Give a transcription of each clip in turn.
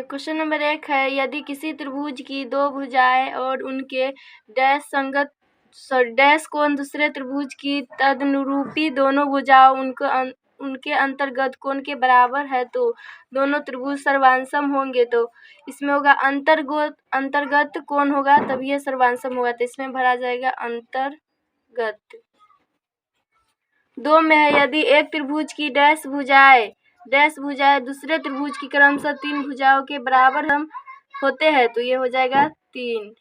Question number 1 है, यदि किसी त्रिभुज की दो भुजाएं और उनके डैश कोण दूसरे त्रिभुज की तदनुरूपी दोनों भुजाओं उनके अंतर्गत कोण के बराबर है तो दोनों त्रिभुज सर्वांसम होंगे। तो इसमें होगा अंतर्गत कोण होगा तब ये सर्वांसम होगा, तो इसमें भरा जाएगा अंतर्गत। 2 में है, यदि एक त्रिभुज की डैश भुजाएं दूसरे त्रिभुज की क्रमशः 3 भुजाओं के बराबर हम होते हैं तो ये हो जाएगा 3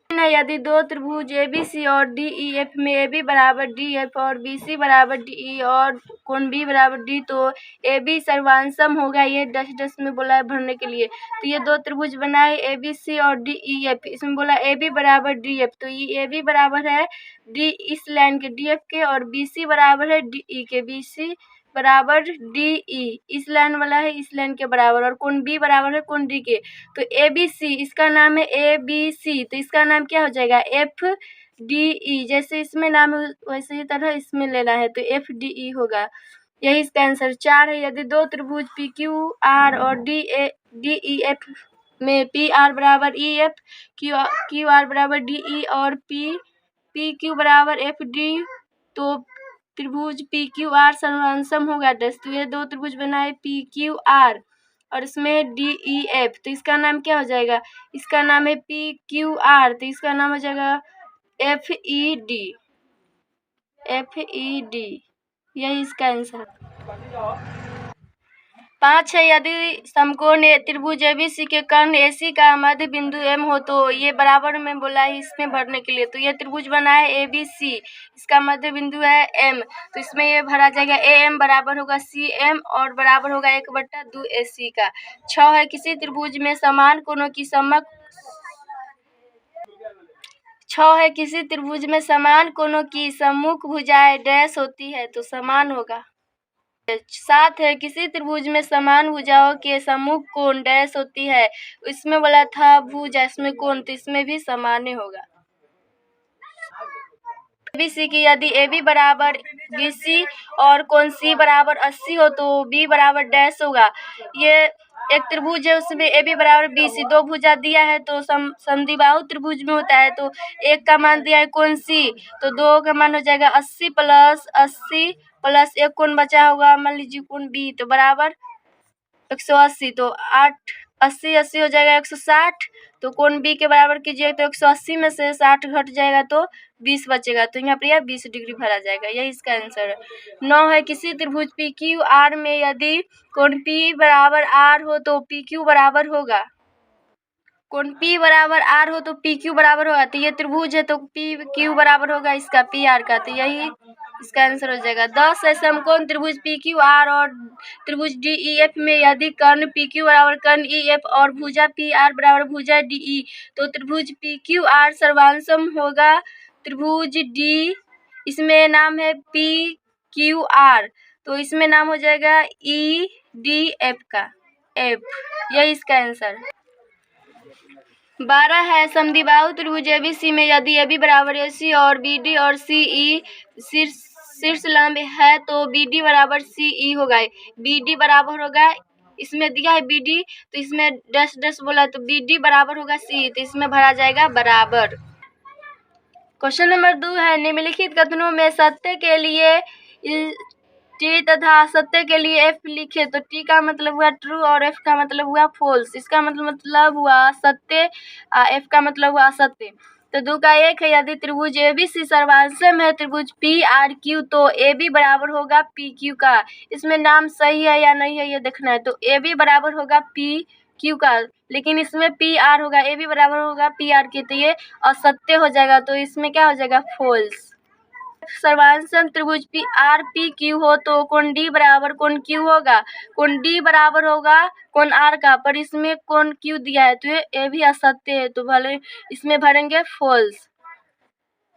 है, यदि दो त्रिभुज ABC और DEF में AB बराबर DF और BC बराबर DE और कोण B बराबर D तो AB सर्वांसम होगा। ये डैश में बोला है भरने के लिए। तो ये दो त्रिभुज बनाए ABC और DEF, इसमें बोला AB बराबर DF, तो ये AB बराबर है D इस लाइन के DF के और BC बराबर है DE के, BC बराबर DE इस लाइन वाला है इस लाइन के बराबर, और कोण B बराबर है कोण D के। तो ABC इसका नाम है ABC, तो इसका नाम क्या हो जाएगा FDE। जैसे इसमें नाम है वैसे ही तरह इसमें लेना है तो FDE होगा। यही इसका आंसर। 4 है, यदि दो त्रिभुज PQR और DEF में PR बराबर EF, QR बराबर DE और PQ बराबर FD तो त्रिभुज PQR सर्वांसम होगा। तो ये दो त्रिभुज बनाए PQR और इसमें DEF, तो इसका नाम क्या हो जाएगा, इसका नाम है PQR, तो इसका नाम हो जाएगा FED। यही इसका आंसर। 5 है, यदि समकोण त्रिभुज ABC के कर्ण AC का मध्य बिंदु M हो तो ये बराबर में बोला है इसमें भरने के लिए। तो ये त्रिभुज बना है ABC, इसका मध्य बिंदु है M, तो इसमें ये भरा जाएगा AM बराबर होगा CM और बराबर होगा 1/2 AC का। 6 है, किसी त्रिभुज में समान कोणों की सम्मुख भुजाएं डैश होती है तो समान होगा। 7 है, किसी त्रिभुज में समान भुजाओं के सम्मुख कोण डैश होती है, इसमें बोला था भुजा इसमें कोण, तो इसमें भी समान होगा। ABC की यदि AB बराबर BC और कोण C बराबर 80 हो तो B बराबर डैश होगा। ये एक त्रिभुज है उसमें AB बराबर BC, दो भुजा दिया है तो समद्विबाहु त्रिभुज में होता है। तो एक का मान दिया है कोण C, तो 2 का मान हो जाएगा 80 प्लस एक कोण बचा होगा मान लीजिए कोण B, तो बराबर 180, तो 80 हो जाएगा 160, तो कोण B के बराबर कीजिए तो 180 में से 60 घट जाएगा तो 20 बचेगा, तो यहाँ पर यह 20 डिग्री भरा जाएगा। यही इसका आंसर है। 9 है, किसी त्रिभुज PQR में यदि कोण P बराबर R हो तो PQ बराबर होगा। कोण P बराबर R हो तो PQ बराबर होगा, तो ये त्रिभुज है तो PQ बराबर होगा इसका PR का, तो यही इसका आंसर हो जाएगा। 10 है, समकोण त्रिभुज PQR और त्रिभुज DEF में यदि कर्ण PQ बराबर कर्ण EF और भुजा PR बराबर भुजा DE तो त्रिभुज PQR सर्वांसम होगा त्रिभुज D, इसमें नाम है PQR, तो इसमें नाम हो जाएगा EDF का F। यही इसका आंसर। 12 है, समद्विबाहु त्रिभुज ABC में यदि AB बराबर AC और BD और CE शीर्ष लंब है तो BD बराबर CE होगा। BD बराबर होगा, इसमें दिया है BD तो इसमें डैश बोला तो BD बराबर होगा CE, तो इसमें भरा जाएगा बराबर। क्वेश्चन नंबर 2 है, निम्नलिखित कथनों में सत्य के लिए T तथा असत्य के लिए F लिखे। तो T का मतलब हुआ ट्रू और F का मतलब हुआ फॉल्स। इसका मतलब हुआ सत्य, F का मतलब हुआ असत्य। तो 2 का 1 है, यदि त्रिभुज ABC सर्वांसम है त्रिभुज PRQ तो AB बराबर होगा PQ का। इसमें नाम सही है या नहीं है ये देखना है। तो AB बराबर होगा PQ का, लेकिन इसमें PR होगा, AB बराबर होगा PR के, तो ये असत्य हो जाएगा, तो इसमें क्या हो जाएगा फॉल्स। सर्वांसम त्रिभुज RPQ हो तो कोण D बराबर कोण Q होगा, कोण D बराबर होगा कोण R का, पर इसमें कोण Q दिया है तो ये भी असत्य है, तो भले इसमें भरेंगे फॉल्स।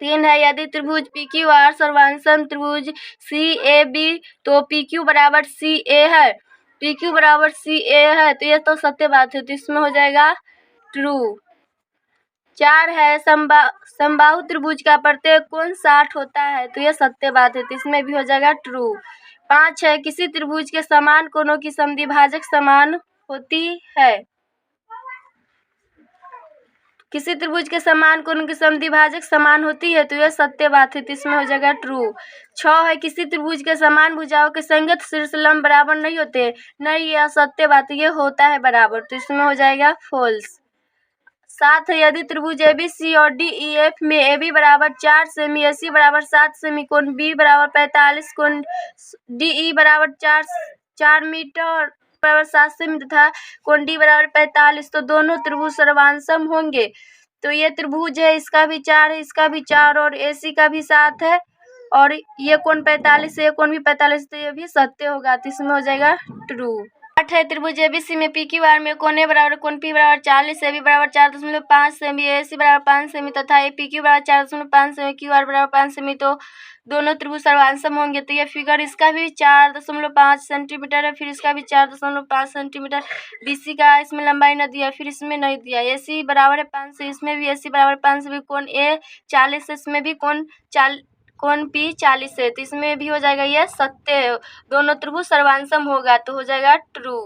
3 है, यदि त्रिभुज PQR सर्वांसम त्रिभुज CAB तो PQ बराबर CA है, PQ बराबर CA है तो ये तो सत्य बात है, तो इसमें हो जाएगा ट्रू। 4 है, समबाहु त्रिभुज का प्रत्येक कोण 60 होता है तो यह सत्य बात है, तो इसमें भी हो जाएगा ट्रू। 5 है, किसी त्रिभुज के समान कोणों की समद्विभाजक समान होती है। किसी त्रिभुज के समान कोण की समद्विभाजक समान होती है, तो यह सत्य बात है, तो इसमें हो जाएगा ट्रू। 6 है, किसी त्रिभुज के समान भुजाओं के संगत शीर्ष लंब बराबर नहीं होते, नहीं, यह सत्य बात है, ये होता है बराबर, तो इसमें हो जाएगा फॉल्स। 7 है, यदि त्रिभुज ABC और DEF में AB बराबर 4 सेमी, AC बराबर 7 सेमी, कोण B बराबर 45, कोण DE बराबर 4 मीटर बराबर 7 सेमी तथा कोण D बराबर 45, तो दोनों त्रिभुज सर्वांसम होंगे। तो ये त्रिभुज है, इसका भी 4 है, इसका भी 4 और AC का भी 7 है और ये कोण 45 है, ये कोण भी 45, तो ये भी सत्य होगा, तो इसमें हो जाएगा ट्रू। 8 है, त्रिभुज ABC में PQR में कोण A बराबर कोण P बराबर 40, AB बराबर 4.5 सेमी, AC बराबर 5 सेमी तथा PQ बराबर 4.5 सेमी, QR बराबर 5 सेमी, तो दोनों त्रिभुज सर्वांसम होंगे। तो ये फिगर इसका भी 4.5 सेंटीमीटर है, फिर इसका भी 4.5 सेंटीमीटर, BC का इसमें लंबाई न दिया, फिर इसमें नहीं दिया। AC बराबर है 5 से, इसमें भी AC बराबर 5 से, भी कोण A 40 है, इसमें भी कोण P 40 है, तो इसमें भी हो जाएगा ये सत्य है, दोनों त्रिभुज सर्वांसम होगा, तो हो जाएगा ट्रू।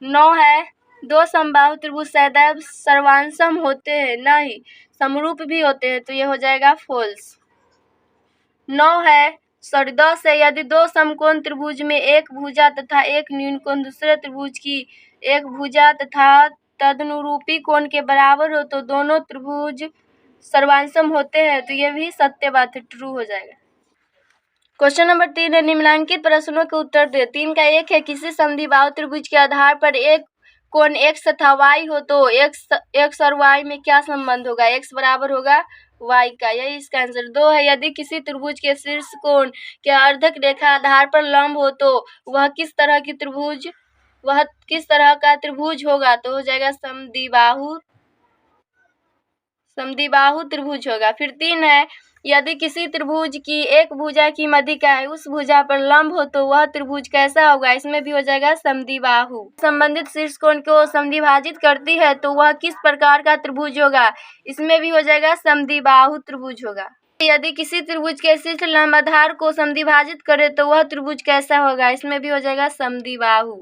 9 है, दो समबाहु त्रिभुज सदैव सर्वांसम होते हैं, नहीं, समरूप भी होते हैं, तो ये हो जाएगा फॉल्स। 9 है, 10 है, यदि दो समकोण त्रिभुज में एक भुजा तथा एक न्यून कोण दूसरे त्रिभुज की एक भुजा तथा तदनुरूपी कोण के बराबर हो, तो दोनों त्रिभुज सर्वांसम होते हैं, तो ये भी सत्य बात है, ट्रू हो जाएगा। क्वेश्चन नंबर 3 है, निम्नलिखित प्रश्नों के उत्तर दे। 3 का 1 है, किसी समद्विबाहु त्रिभुज के आधार पर एक कोण x तथा y हो, तो x और y में क्या संबंध होगा, x बराबर होगा y का, यही इसका आंसर। 2 है, यदि किसी त्रिभुज के शीर्ष कोण के अर्धक रेखा आधार पर लंब हो, तो वह किस तरह का त्रिभुज होगा, तो हो जाएगा समद्विबाहु त्रिभुज होगा। फिर 3 है, यदि किसी त्रिभुज की एक भुजा की मध्यिका है, उस भुजा पर लंब हो, तो वह त्रिभुज कैसा होगा, इसमें भी हो जाएगा समद्विबाहु। संबंधित शीर्ष कोण को समद्विभाजित करती है, तो वह किस प्रकार का त्रिभुज होगा, इसमें भी हो जाएगा समद्विबाहु त्रिभुज होगा। यदि किसी त्रिभुज के शीर्ष लंब आधार को समद्विभाजित करे, तो वह त्रिभुज कैसा होगा, इसमें भी हो जाएगा समद्विबाहु।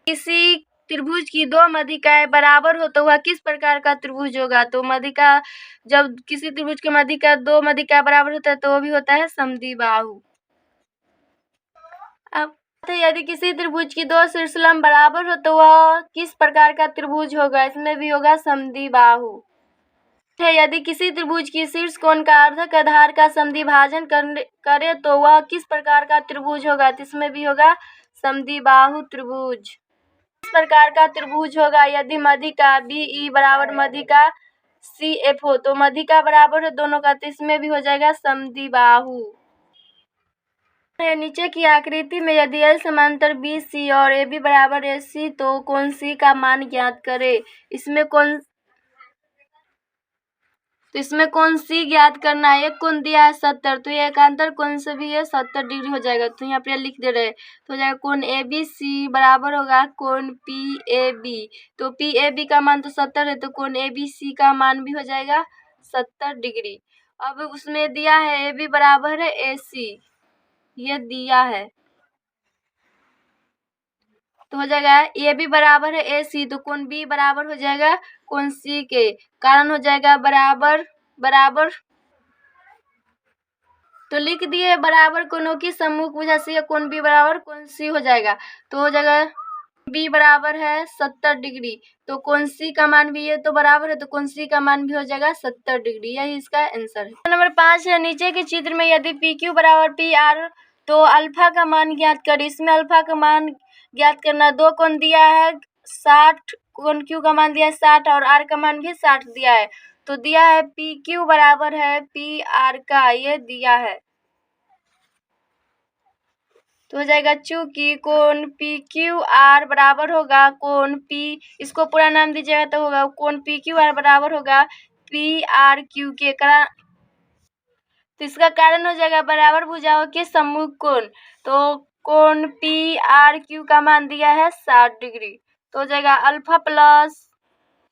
किसी त्रिभुज की दो मध्यिकाएं बराबर हो, तो वह किस प्रकार का त्रिभुज होगा, तो मध्यिका, जब किसी त्रिभुज की दो मध्यिका बराबर होता है, तो वो भी होता है समद्विबाहु। अब यदि किसी त्रिभुज की दो शीर्ष लंब बराबर हो, तो वह किस प्रकार का त्रिभुज होगा, इसमें भी होगा समद्विबाहु। यदि किसी त्रिभुज की शीर्ष कोण का अर्धक आधार का समद्विभाजन करे, तो वह किस प्रकार का त्रिभुज होगा, तो इसमें भी होगा समद्विबाहु त्रिभुज। इस प्रकार का त्रिभुज होगा, यदि मध्यिका BE बराबर मध्यिका CF हो, तो मध्यिका बराबर है दोनों का, तो इसमें भी हो जाएगा समद्विबाहु। नीचे की आकृति में यदि L समांतर BC और AB बराबर AC, तो कोण C का मान ज्ञात करें। इसमें कोण C ज्ञात करना है। एक कोण दिया है 70, तो ये एकांतर कोण से भी ये 70 डिग्री हो जाएगा, तो यहाँ पे लिख दे रहे हैं, तो हो जाएगा कोण ABC बराबर होगा कोण PAB, तो PAB का मान तो 70 है, तो कोण ABC का मान भी हो जाएगा 70 डिग्री। अब उसमें दिया है AB बराबर है AC, ये दिया है, तो हो जाएगा AB बराबर है AC, तो कोण B बराबर हो जाएगा कोण C के, कारण हो जाएगा बराबर, तो लिख दिए बराबर कोणों की सम्मुख भुजा से कोण B बराबर कोण C हो जाएगा, तो हो जाएगा B बराबर है 70 डिग्री, तो कोण C का मान भी ये तो बराबर है, तो कोण C का मान भी हो जाएगा 70 डिग्री, यही इसका आंसर है। नंबर 5 है, नीचे के चित्र में यदि PQ बराबर PR, तो अल्फा का मान ज्ञात करें। इसमें अल्फा का मान ज्ञात करना, दो कोण दिया है 60, कोण Q का मान दिया है 60 और R का मान भी 60 दिया है, तो दिया है PQ बराबर है PR का, ये दिया है, तो हो जाएगा चूंकि कोण PQR बराबर होगा कोण P, इसको पूरा नाम दीजिएगा तो होगा कोण PQR बराबर होगा PRQ के, तो इसका कारण हो जाएगा बराबर भुजाओं के सम्मुख कोण, तो कोण PRQ का मान दिया है 60 डिग्री, तो हो जाएगा अल्फा प्लस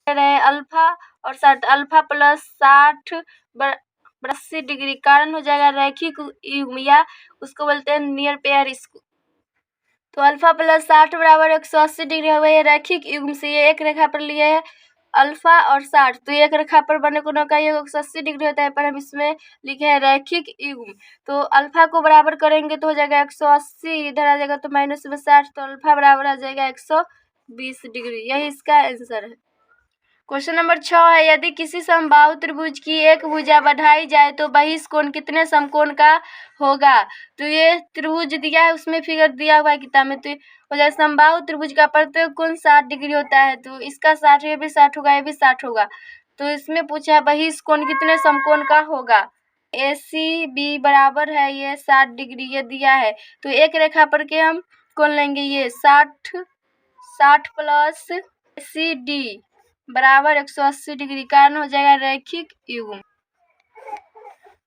अल्फा और 60, अल्फा प्लस 60 80 डिग्री, कारण हो जाएगा रैखिक युग्म, या उसको बोलते हैं नियर पेयर, तो अल्फा प्लस 60 बराबर 180 डिग्री हो गई है रैखिक युग्म से, ये एक रेखा पर लिए है, अल्फा और 60। तो एक रेखा पर बने कोणों का योग 180 डिग्री होता है, पर हम इसमें लिखे हैं रैखिक युग्म। तो अल्फा को बराबर करेंगे तो हो जाएगा 180, इधर आ जाएगा तो माइनस में 60, तो अल्फा बराबर आ जाएगा 120 डिग्री। यही इसका आंसर है। क्वेश्चन नंबर 6 है, यदि किसी समबाहु त्रिभुज की एक भुजा बढ़ाई जाए तो बहिष कोण कितने समकोण का होगा। तो ये त्रिभुज दिया है, उसमें फिगर दिया हुआ है किताब में। तो हो जाए समबाहु त्रिभुज का प्रत्येक कोण 60 डिग्री होता है, तो इसका 60, ये भी 60 होगा, ये भी 60 होगा। तो इसमें पूछा है बहिष कोण कितने समकोण का होगा। ACB बराबर है ये 60 डिग्री, ये दिया है। तो एक रेखा पर के हम कोण लेंगे, ये 60 प्लस ACD बराबर 180 डिग्री, कारण हो जाएगा रैखिक युग्म।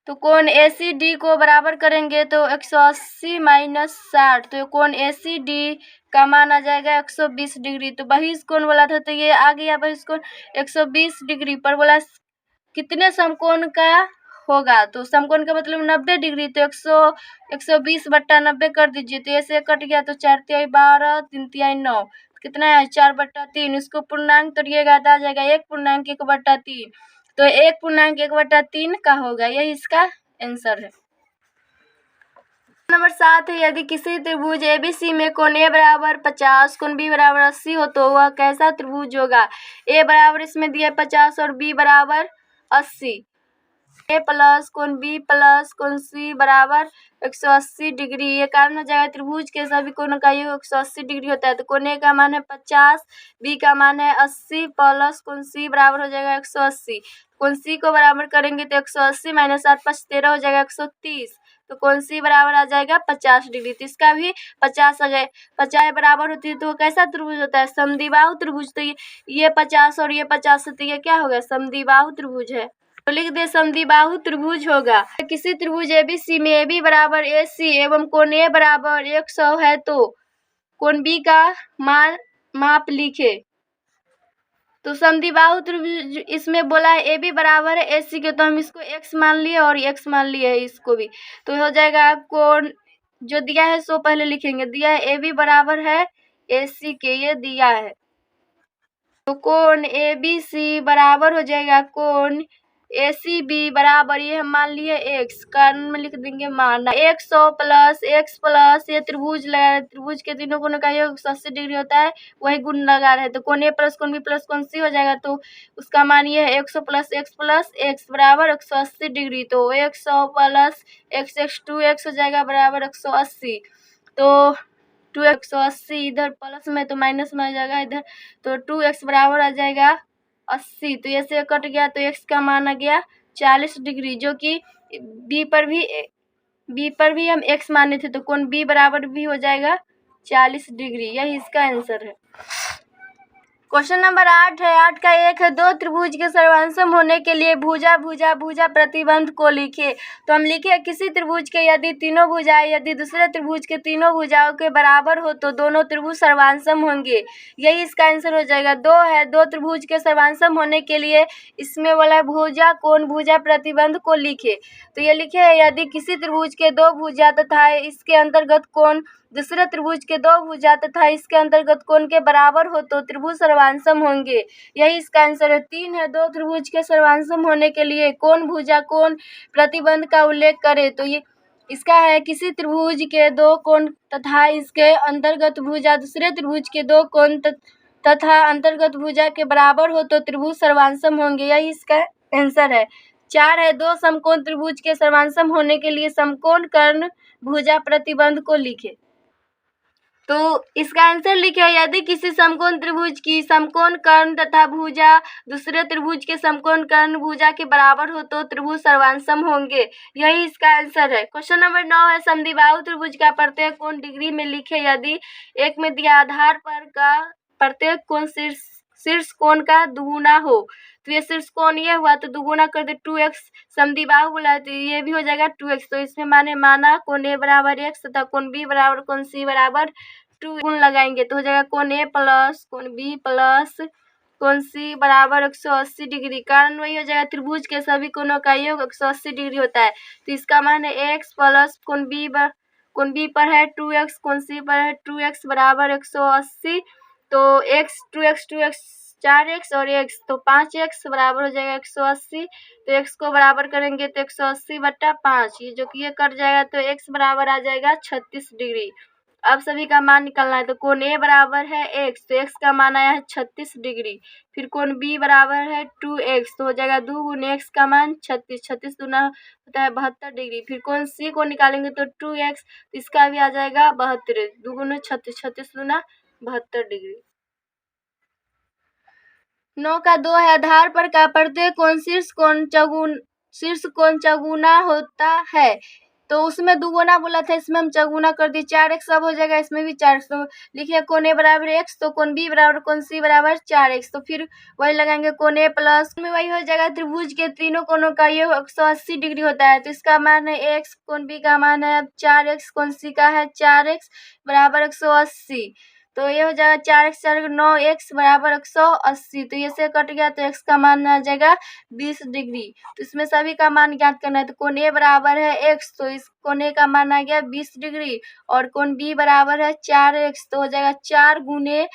तो कोण ACD को बराबर करेंगे तो 180 माइनस 60, तो कोण ACD का मान आ जाएगा 120 डिग्री। तो बहिष कोण बोला था, तो ये आ गया बहिष कोण 120 डिग्री पर बोला कितने समकोण का होगा। तो समकोण का मतलब 90 डिग्री, तो 120 बट्टा 90 कर दीजिए, तो ऐसे कट गया, तो 4 तिहाई 12, 3 तिहाई 9, कितना है 4/3। इसको पूर्णांक तोड़िएगा तो आ जाएगा 1/1/3, तो 1/1/3 का होगा। यही इसका आंसर है। नंबर 7 है, यदि किसी त्रिभुज ABC में कोण A बराबर 50, कोण B बराबर 80 हो तो वह कैसा त्रिभुज होगा। A बराबर इसमें दिया 50 और B बराबर 80। A प्लस कोण B प्लस कोण C बराबर 180 डिग्री। ये कारण हो जाएगा त्रिभुज के सभी कोणों का योग 180 डिग्री होता है। तो कोण A का मान है 50, B का मान है 80 प्लस कोण C बराबर हो जाएगा 180। कोण C को बराबर करेंगे तो 180 माइनस 8 5 13 हो जाएगा 130। तो कोण C बराबर आ जाएगा 50 डिग्री। तो इसका भी 50 आ जाए, 50 बराबर होती है तो वो कैसा त्रिभुज होता है, समद्विबाहु त्रिभुज। तो ये 50 और ये 50 तो ये क्या होगा, समद्विबाहु त्रिभुज है। तो लिख दे समद्विबाहु त्रिभुज होगा। किसी त्रिभुज ABC में AB बराबर AC एवं कोण A बराबर 100 है तो कोण B का माप लिखे। तो समद्विबाहु त्रिभुज इसमें बोला है AB बराबर है AC के, तो हम इसको x मान लिए और x मान लिए है इसको भी। तो हो जाएगा कोण जो दिया है सो पहले लिखेंगे, दिया है AB बराबर है AC के, ये दिया है। तो कोण ABC बराबर हो जाएगा कोण ACB बराबर, ये हम मान लिए x, कारण में लिख देंगे मान 100 प्लस x प्लस ये त्रिभुज लगा है, त्रिभुज के तीनों कोणों का योग 180 डिग्री होता है, वही गुण लगा रहे। तो कोण A प्लस कोण B प्लस कोण C हो जाएगा, तो उसका मान ये है 100 प्लस x बराबर 180 डिग्री। तो 100 प्लस x 2x हो जाएगा बराबर 180। तो 2x 180, इधर प्लस में तो माइनस में आ जाएगा इधर, तो 2x बराबर आ जाएगा 80। तो ऐसे कट गया, तो x का मान आ गया 40 डिग्री, जो कि B पर भी हम x माने थे, तो कोण B बराबर भी हो जाएगा 40 डिग्री। यही इसका आंसर है। क्वेश्चन नंबर 8 है, 8 का 1 है, दो त्रिभुज के सर्वांशम होने के लिए भुजा प्रतिबंध को लिखे। तो हम लिखे किसी त्रिभुज के यदि तीनों भुजाएं यदि दूसरे त्रिभुज के तीनों भुजाओं के बराबर हो तो दोनों त्रिभुज सर्वांशम होंगे। यही इसका आंसर हो जाएगा। दो है, दो त्रिभुज के सर्वांशम होने के लिए इसमें बोला भुजा कोण भुजा प्रतिबंध को लिखे। तो ये लिखे है, यदि किसी त्रिभुज के दो भुजा तथा इसके अंतर्गत कोण दूसरे त्रिभुज के दो भुजा तथा इसके अंतर्गत कोण के बराबर हो तो त्रिभुज सर्वांशम होंगे। यही इसका आंसर है। 3 है, दो त्रिभुज के सर्वांशम होने के लिए कोण भुजा कोण प्रतिबंध का उल्लेख करे। तो ये इसका है, किसी त्रिभुज के दो कोण तथा इसके अंतर्गत भुजा दूसरे त्रिभुज के दो कोण तथा अंतर्गत भुजा के बराबर हो तो त्रिभुज सर्वांशम होंगे। यही इसका आंसर है। 4 है, दो समकोण त्रिभुज के सर्वांशम होने के लिए समकोण कर्ण भुजा प्रतिबंध को लिखे। तो इसका आंसर लिखे, यदि किसी समकोण त्रिभुज की समकोण कर्ण तथा भुजा दूसरे त्रिभुज के समकोण कर्ण भुजा के बराबर हो तो त्रिभुज सर्वांशम होंगे। यही इसका आंसर है। क्वेश्चन नंबर 9 है, समद्विबाहु त्रिभुज का प्रत्येक कोण डिग्री में लिखे। यदि एक में दिया आधार पर का प्रत्येक कोण शीर्ष कोण का दुगुना हो, तो ये शीर्ष कोण ये हुआ तो दुगुना कर दे 2x, समद्विबाहु बोला तो ये भी हो जाएगा 2x। तो इसमें माना कोण A बराबर x तथा कोण B बराबर कोण C बराबर 2 गुण लगाएंगे तो हो जाएगा कोण A प्लस कोण B प्लस कोण C बराबर 180 डिग्री। कारण वही हो जाएगा, त्रिभुज के सभी कोणों का योग 180 डिग्री होता है। तो इसका मान है x प्लस कोण B पर है 2x, कोण C पर है 2x बराबर 180। तो x 2x 4x और x, तो 5x बराबर हो जाएगा 180। तो x को बराबर करेंगे तो 180/5, ये जो कि ये कट जाएगा तो x बराबर आ जाएगा 36 डिग्री। अब सभी का मान निकालना है, तो कोण A बराबर है x, तो x का मान आया है 36 डिग्री। फिर कोण B बराबर है 2x, तो हो जाएगा 2 गुने x का मान 36, 36 दूना होता है 72 डिग्री। फिर कोण C को निकालेंगे तो 2x, तो इसका भी आ जाएगा 72, 2 गुने 36, 36 दूना 72 डिग्री। 9 का 2 है, आधार पर का प्रत्येक कोण शीर्ष कोण चौगुना होता है। तो उसमें दुगुना बोला था, इसमें हम चौगुना कर दिए, 4x अब हो जाएगा, इसमें भी 4x। तो लिखिए कोण A बराबर x, तो कोण B बराबर कोण C बराबर 4x। तो फिर वही लगाएंगे कोण A प्लस में वही हो जाएगा, त्रिभुज के तीनों कोणों का ये 180 डिग्री होता है। तो इसका मान है x, कोण B का मान है 4x, कोण C का है 4x बराबर 180। तो ये हो जाएगा 4x 4 9x बराबर 180। तो ये से कट गया, तो x का मान आ जाएगा 20 डिग्री। तो इसमें सभी का मान ज्ञात करना है। तो कोण A बराबर है x, तो इस कोण A का मान आ गया 20 डिग्री, और कोण B बराबर है 4x, तो हो जाएगा 4 गुने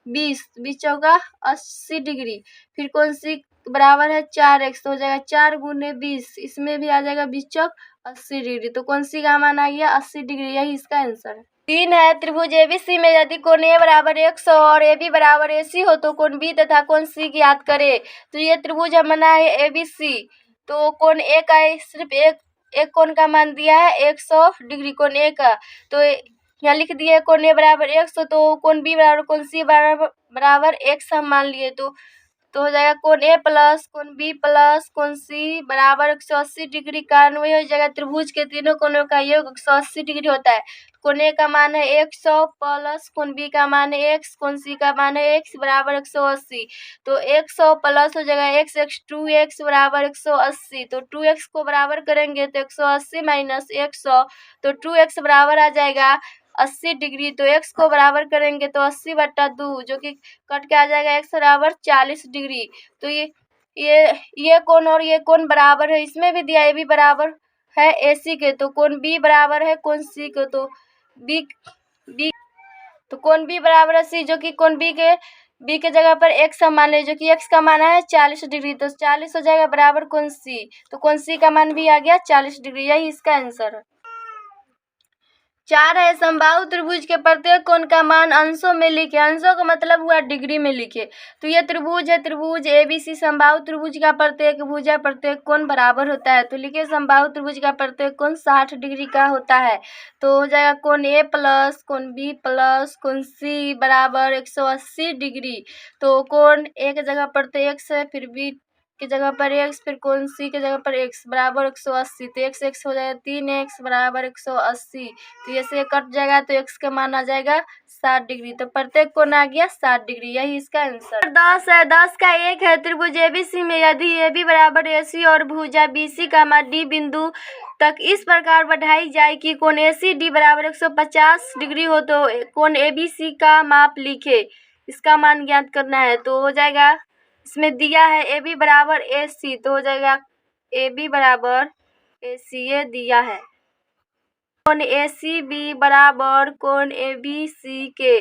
20, 20 चौका 80 डिग्री। फिर कोण C बराबर है 4x, तो हो जाएगा 4 गुने 20, इसमें भी आ जाएगा 20 चौक 80 डिग्री। तो कोण C का मान आ गया 80 डिग्री, यही इसका आंसर है। 3 है, त्रिभुज एबीसी में यदि कोण A बराबर 100 और AB बराबर AC हो तो कोण B तथा कोण C ज्ञात करे। तो ये त्रिभुज हम बना है एबीसी, तो कोण A का सिर्फ एक कोण का मान दिया है 100 डिग्री कोण A का। तो यहाँ लिख दिए कोण A बराबर 100, तो कोण B बराबर कोण C बराबर 100 हम मान लिए। तो हो जाएगा कोण A प्लस कोण B प्लस कोण C बराबर 180 डिग्री। कारण वही हो जाएगा, त्रिभुज के तीनों कोणों का योग 180 डिग्री होता है। कोण A का मान है 100 प्लस कोण B का मान है x, कोण C का मान है x बराबर 180। तो 100 प्लस हो जाएगा x 2x बराबर 180। तो 2x को बराबर करेंगे तो 180 माइनस 100, तो 2x बराबर आ जाएगा 80 डिग्री। तो x को बराबर करेंगे तो 80/2, जो कि कट के आ जाएगा x बराबर 40 डिग्री। तो ये कोण और ये कोण बराबर है, इसमें भी दिया ये भी बराबर है AC के। तो कोण B बराबर है कोण C के, तो कोण B बराबर है C, जो कि कोण B के जगह पर x हम मान ले, जो कि x का मान है 40 डिग्री। तो 40 हो जाएगा बराबर कोण C, तो कोण C का मान भी आ गया 40 डिग्री, यही इसका आंसर है। 4 है, समबाहु त्रिभुज के प्रत्येक कोण का मान अंशों में लिखे। अंशों का मतलब हुआ डिग्री में लिखे। तो ये त्रिभुज है, त्रिभुज एबीसी समबाहु त्रिभुज का प्रत्येक भुजा प्रत्येक कोण बराबर होता है। तो लिखिए समबाहु त्रिभुज का प्रत्येक कोण 60 डिग्री का होता है। तो हो जाएगा कोण A प्लस कोण B प्लस कोण C बराबर 180 डिग्री। तो कोण A के जगह पर तो x है, फिर B की जगह पर x, फिर कोण C की जगह पर x बराबर 180। तो x हो जाएगा 3x बराबर 180। तो ये से कट जाएगा, तो x का मान आ जाएगा 60 डिग्री। तो प्रत्येक कोण आ गया 60 डिग्री, यही इसका आंसर। 10 है, 10 का 1 है, त्रिभुज एबीसी में यदि AB बराबर AC और भुजा BC का मान D बिंदु तक इस प्रकार बढ़ाई जाए कि कोण ACD बराबर 150 डिग्री हो तो कोण ABC का माप लिखे। इसका मान ज्ञात करना है। तो हो जाएगा, इसमें दिया है AB बराबर AC, तो हो जाएगा AB बराबर AC, ये दिया है। कोण ACB बराबर कोण ABC के,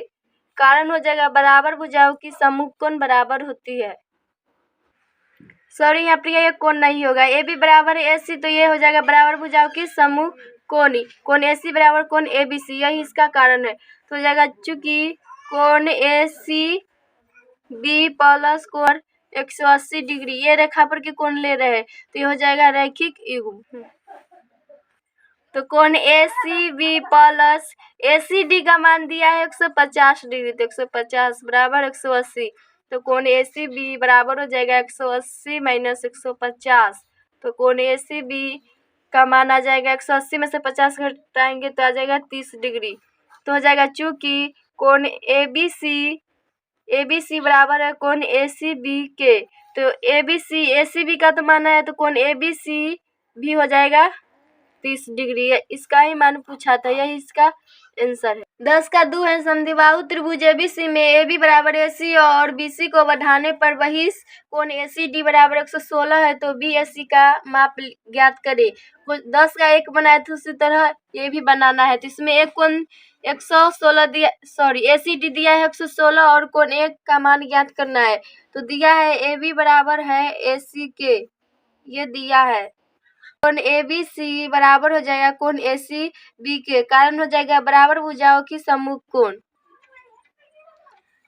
कारण हो जाएगा बराबर भुजाओं की सम्मुख कोण बराबर होती है। सॉरी, यहाँ पर ये कोण नहीं होगा, AB बराबर AC, तो ये हो जाएगा बराबर भुजाओं की सम्मुख कोण। कोण AC बराबर कोण ABC, यही इसका कारण है। तो हो जाएगा चूंकि कोण ACB प्लस कोण 180 डिग्री, ये रेखा पर के कोण ले रहे हैं, तो ये हो जाएगा रैखिक युग्म। तो कोण ACB प्लस ACD का मान दिया है 150 डिग्री, तो 150 बराबर 180। तो कोण ACB बराबर हो जाएगा 180 माइनस 150। तो कोण ACB का मान आ जाएगा 180 में से 50 घटाएंगे तो आ जाएगा 30 डिग्री। तो हो जाएगा चूंकि कोण ABC बराबर है कोण ACB के, तो ABC ACB का तो माना है, तो कोण ABC भी हो जाएगा 30 डिग्री। इसका ही मान पूछा था, यही इसका आंसर है। 10 का 2 है समद्विबाहु त्रिभुज एबीसी में AB बराबर AC और BC को बढ़ाने पर वही कोण ACD बराबर 116 है, तो BAC का माप ज्ञात करें। 10 का 1 बनाया तो उसी तरह ये भी बनाना है। तो इसमें एक कोण 116 दिया, ACD दिया है 116 और कोण 1 का मान ज्ञात करना है। तो दिया है AB बराबर है AC के, ये दिया है। कोण ABC बराबर हो जाएगा कोण ACB के, कारण हो जाएगा बराबर भुजाओं की सम्मुख कोण।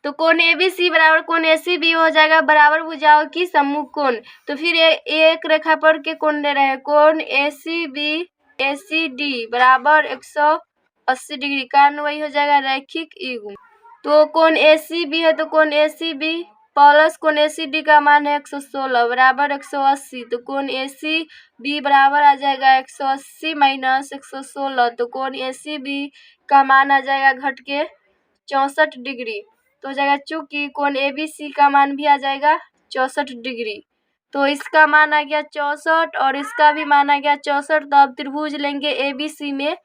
तो कोण ABC बराबर कोण ACB हो जाएगा बराबर भुजाओं की सम्मुख कोण। तो फिर एक रेखा पर के कोण ले रहे हैं, कोण ACB ACD बराबर 180 डिग्री, कारण वही हो जाएगा रैखिक युग्म। तो कोण ACB है तो कोण ACB प्लस कोण ACD का मान है 116 बराबर 180, तो कोण ACB बराबर आ जाएगा 180 माइनस 116, तो कोण ACB का मान आ जाएगा घट के 64 डिग्री। तो हो जाएगा, चूंकि कोण ABC का मान भी आ जाएगा 64 डिग्री, तो इसका मान आ गया 64 और इसका भी मान आ गया 64। तो अब त्रिभुज लेंगे ABC में,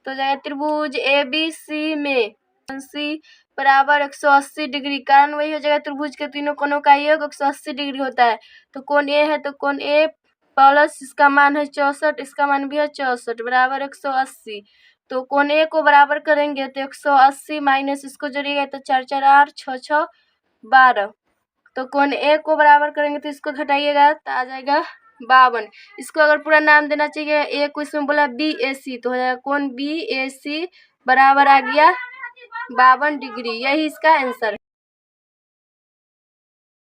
तो जाएगा त्रिभुज ABC में C बराबर 180 डिग्री, कारण वही हो जाएगा त्रिभुज के तीनों कोणों का योग 180 डिग्री होता है। तो कोण A है तो कोण A प्लस इसका मान है 64, इसका मान भी है 64 बराबर 180। तो कोण A को बराबर करेंगे तो 180 माइनस इसको जोड़िएगा तो 4 4 8 6 6 12। तो कोण A को बराबर करेंगे तो इसको घटाइएगा तो आ जाएगा 52। इसको अगर पूरा नाम देना चाहिए, A को इसमें बोला BAC, तो हो जाएगा कोण BAC बराबर आ गया 52 डिग्री, यही इसका आंसर है।